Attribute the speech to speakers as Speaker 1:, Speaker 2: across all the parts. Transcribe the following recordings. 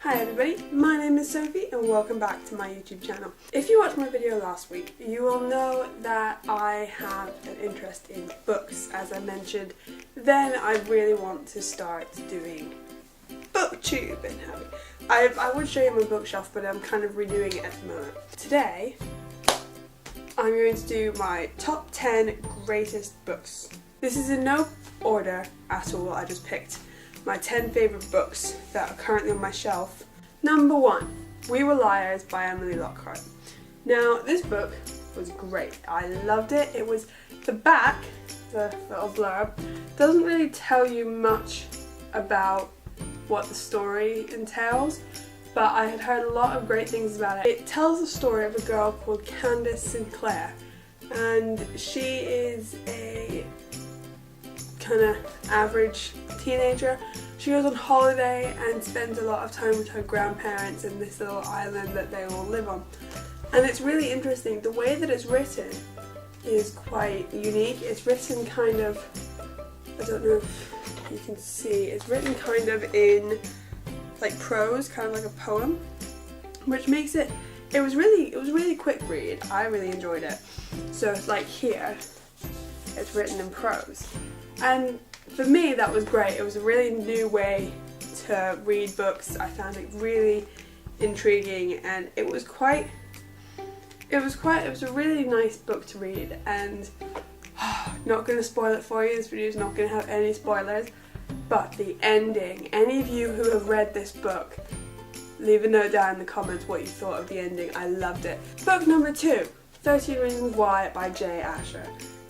Speaker 1: Hi everybody, my name is Sophie and welcome back to my YouTube channel. If you watched my video last week, you will know that I have an interest in books, as I mentioned. Then I really want to start doing booktube and I would show you my bookshelf, but I'm kind of redoing it at the moment. Today, I'm going to do my top 10 greatest books. This is in no order at all, I just picked my 10 favourite books that are currently on my shelf. Number 1, We Were Liars by Emily Lockhart. Now, this book was great. I loved it. It was, the back, the little blurb, doesn't really tell you much about what the story entails, but I had heard a lot of great things about it. It tells the story of a girl called Candace Sinclair, and she is a kind of average teenager. She goes on holiday and spends a lot of time with her grandparents in this little island that they all live on. And it's really interesting. The way that it's written is quite unique. It's written kind of, I don't know if you can see, it's written kind of in like prose, kind of like a poem, which makes it, it was really quick read. I really enjoyed it. So it's like here, it's written in prose. And for me, that was great. It was a really new way to read books. I found it really intriguing, and it was a really nice book to read. And not going to spoil it for you. This video is not going to have any spoilers. But the ending, any of you who have read this book, leave a note down in the comments what you thought of the ending. I loved it. Book number 2, 13 Reasons Why by J. Asher.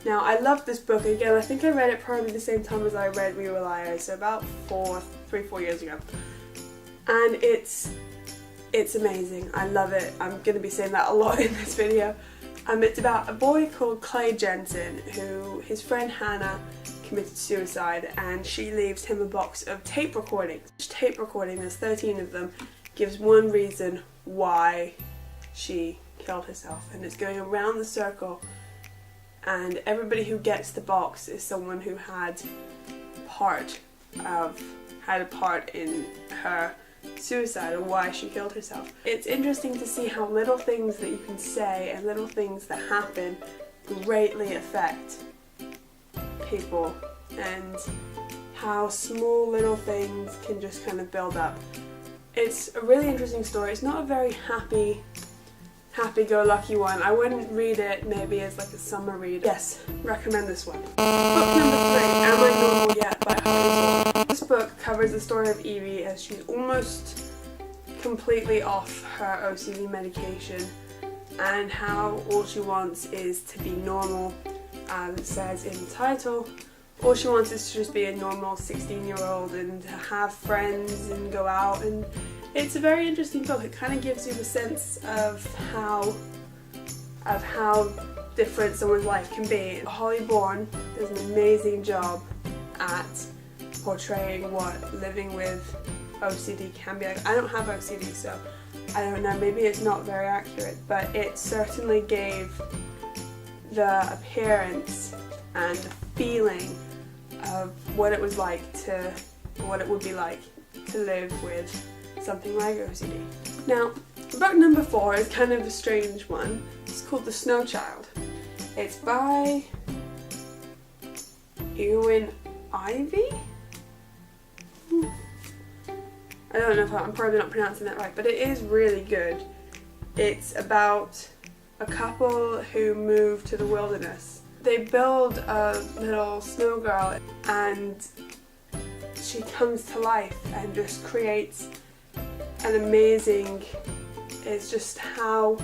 Speaker 1: Now, I love this book. Again, I think I read it probably the same time as I read We Were Liars, so about 4 years ago. And it's amazing. I love it. I'm going to be saying that a lot in this video. It's about a boy called Clay Jensen, who his friend Hannah committed suicide, and she leaves him a box of tape recordings. Each tape recording, there's 13 of them, gives one reason why she killed herself, and it's going around the circle. And everybody who gets the box is someone who had a part in her suicide or why she killed herself. It's interesting to see how little things that you can say and little things that happen greatly affect people, and how small little things can just kind of build up. It's a really interesting story. It's not a very happy-go-lucky one. I wouldn't read it maybe as like a summer read. Yes, recommend this one. Book number 3, Am I Normal Yet by Hiya. This book covers the story of Evie as she's almost completely off her OCD medication, and how all she wants is to be normal, as it says in the title. All she wants is to just be a normal 16-year-old and to have friends and go out, and it's a very interesting book. It kind of gives you a sense of how different someone's life can be. Holly Bourne does an amazing job at portraying what living with OCD can be like. I don't have OCD, so I don't know, maybe it's not very accurate, but it certainly gave the appearance and the feeling of what it was like what it would be like to live with something like OCD. Now, book number 4 is kind of a strange one. It's called The Snow Child. It's by Ewan Ivey? I don't know if I'm probably not pronouncing that right, but it is really good. It's about a couple who move to the wilderness. They build a little snow girl, and she comes to life and just creates an amazing, it's just how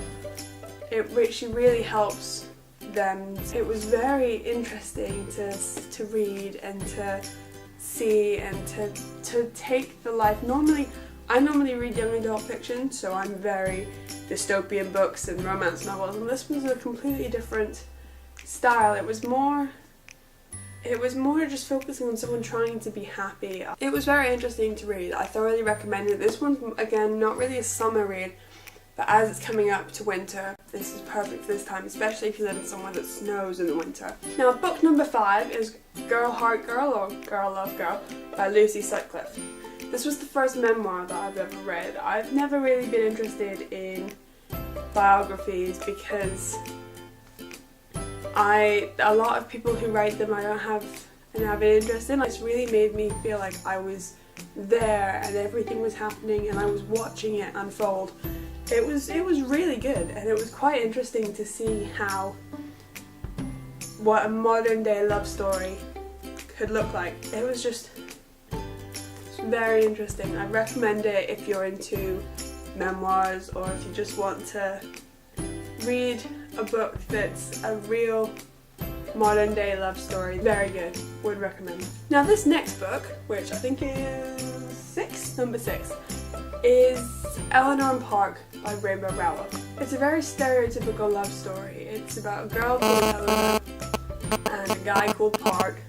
Speaker 1: she really helps them. It was very interesting to read and to see and to take the life. I normally read young adult fiction, so I'm very dystopian books and romance novels, and this was a completely different style. It was more just focusing on someone trying to be happy. It was very interesting to read. I thoroughly recommend it. This one's, again, not really a summer read, but as it's coming up to winter, this is perfect for this time, especially if you live in somewhere that snows in the winter. Now, book number 5 is Girl Heart Girl, or Girl Love Girl, by Lucy Sutcliffe. This was the first memoir that I've ever read. I've never really been interested in biographies because a lot of people who write them I don't have an avid interest in. It's really made me feel like I was there and everything was happening and I was watching it unfold. It was really good, and it was quite interesting to see what a modern day love story could look like. It was just very interesting. I recommend it if you're into memoirs or if you just want to read a book that's a real modern day love story. Very good, would recommend. Now this next book, which I think is number 6, is Eleanor Park by Rainbow Rowell. It's a very stereotypical love story. It's about a girl called Eleanor and a guy called Park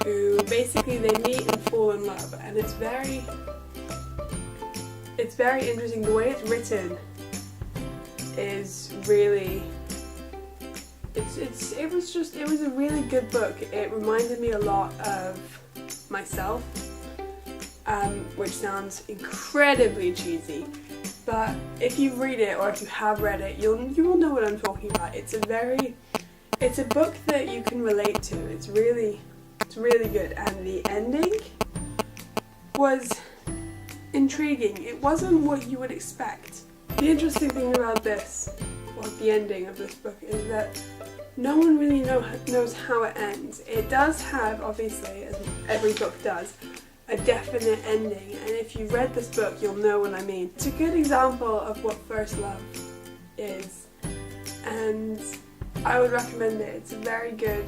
Speaker 1: who basically they meet and fall in love, and it's very interesting. The way it's written is really it was a really good book. It reminded me a lot of myself, which sounds incredibly cheesy, but if you read it or if you have read it, you will know what I'm talking about. It's a book that you can relate to. It's really good, and the ending was intriguing. It wasn't what you would expect. The interesting thing about this, or the ending of this book, is that no one really knows how it ends. It does have, obviously, as every book does, a definite ending, and if you read this book you'll know what I mean. It's a good example of what first love is, and I would recommend it. It's a very good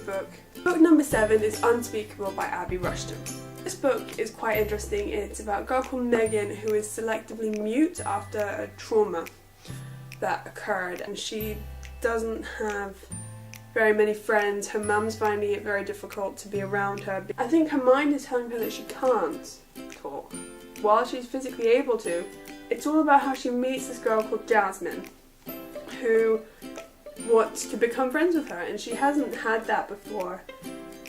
Speaker 1: book. Book number 7 is Unspeakable by Abby Rushton. This book is quite interesting. It's about a girl called Megan who is selectively mute after a trauma that occurred, and she doesn't have very many friends. Her mum's finding it very difficult to be around her. I think her mind is telling her that she can't talk while she's physically able to. It's all about how she meets this girl called Jasmine who wants to become friends with her, and she hasn't had that before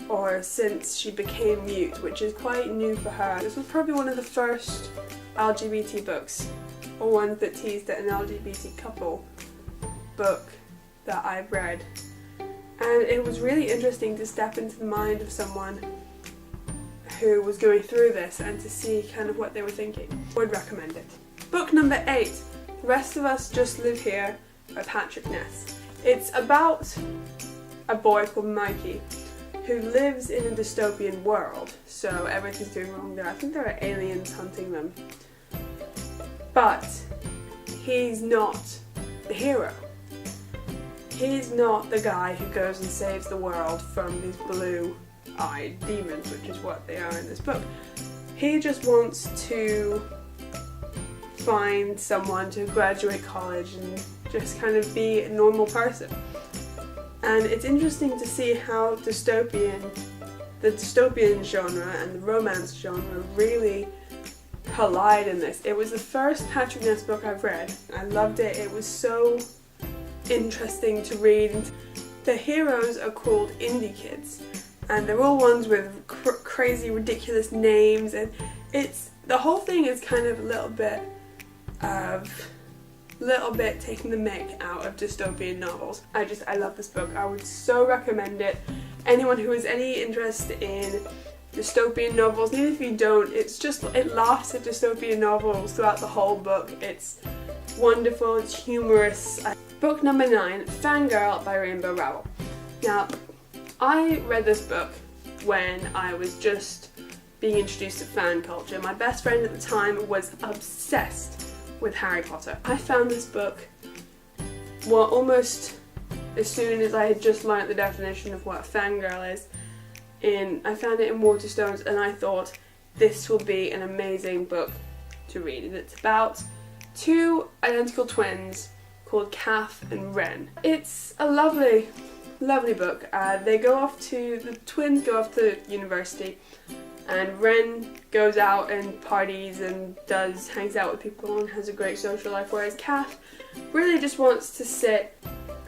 Speaker 1: or since she became mute, which is quite new for her. This was probably one of the first LGBT books, or ones that teased at an LGBT couple book that I've read. And it was really interesting to step into the mind of someone who was going through this and to see kind of what they were thinking. I would recommend it. Book number 8, The Rest of Us Just Live Here by Patrick Ness. It's about a boy called Mikey who lives in a dystopian world, so everything's doing wrong there. I think there are aliens hunting them. But he's not the hero. He's not the guy who goes and saves the world from these blue-eyed demons, which is what they are in this book. He just wants to find someone to graduate college and just kind of be a normal person. And it's interesting to see how the dystopian genre and the romance genre really collide in this. It was the first Patrick Ness book I've read. I loved it. It was so interesting to read. The heroes are called indie kids, and they're all ones with crazy, ridiculous names, and the whole thing is kind of a little bit taking the mick out of dystopian novels. I love this book. I would so recommend it. Anyone who has any interest in dystopian novels, even if you don't, it laughs at dystopian novels throughout the whole book. It's wonderful, it's humorous. Book number 9, Fangirl by Rainbow Rowell. Now, I read this book when I was just being introduced to fan culture. My best friend at the time was obsessed with Harry Potter. I found this book, well, almost as soon as I had just learnt the definition of what a fangirl is. I found it in Waterstones, and I thought this will be an amazing book to read. And it's about 2 identical twins called Kath and Ren. It's a lovely book. The twins go off to university, and Ren goes out and parties and hangs out with people and has a great social life, whereas Kath really just wants to sit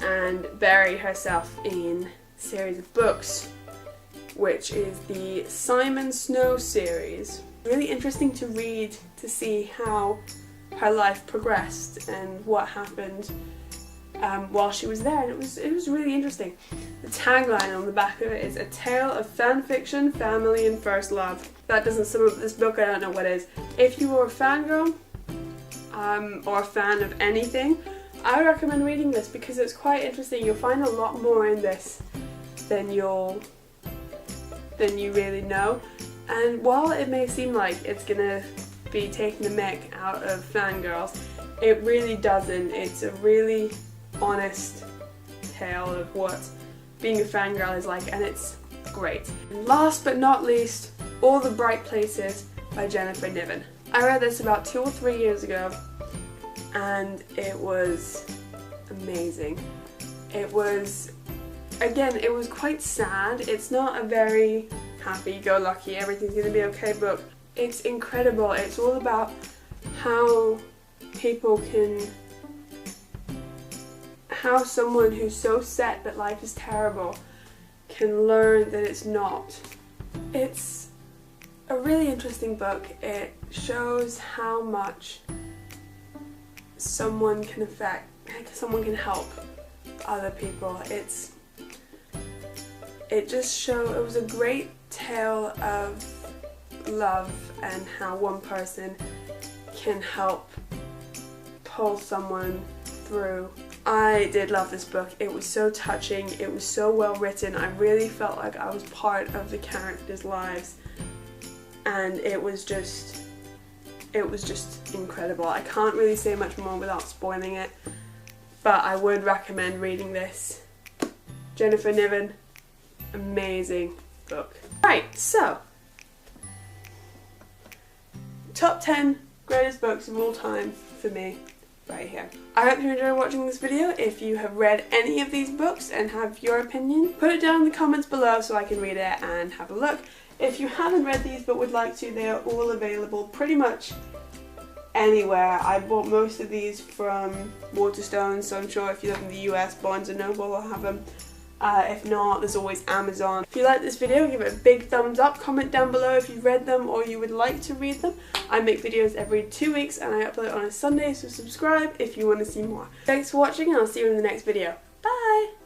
Speaker 1: and bury herself in a series of books which is the Simon Snow series. Really interesting to read to see how her life progressed and what happened while she was there, and it was really interesting. The tagline on the back of it is "A tale of fan fiction, family and first love." That doesn't sum up this book, I don't know what is. If you are a fangirl or a fan of anything, I would recommend reading this because it's quite interesting. You'll find a lot more in this than you really know. And while it may seem like it's gonna be taking the mick out of fangirls, it really doesn't. It's a really honest tale of what being a fangirl is like, and it's great. And last but not least, All the Bright Places by Jennifer Niven. I read this about 2 or 3 years ago, and it was amazing. It was, again, it was quite sad. It's not a very happy-go-lucky, everything's gonna be okay book. It's incredible. It's all about how someone who's so set that life is terrible can learn that it's not. It's a really interesting book. It shows how much someone can help other people. It was a great tale of love and how one person can help pull someone through. I did love this book. It was so touching, it was so well written. I really felt like I was part of the characters' lives, and it was just incredible. I can't really say much more without spoiling it, but I would recommend reading this. Jennifer Niven, amazing book. Right, so top 10 greatest books of all time for me, right here. I hope you enjoyed watching this video. If you have read any of these books and have your opinion, put it down in the comments below so I can read it and have a look. If you haven't read these but would like to, they are all available pretty much anywhere. I bought most of these from Waterstones, so I'm sure if you live in the US, Barnes & Noble will have them. If not, there's always Amazon. If you like this video, give it a big thumbs up. Comment down below if you've read them or you would like to read them. I make videos every 2 weeks and I upload on a Sunday, so subscribe if you want to see more. Thanks for watching, and I'll see you in the next video. Bye!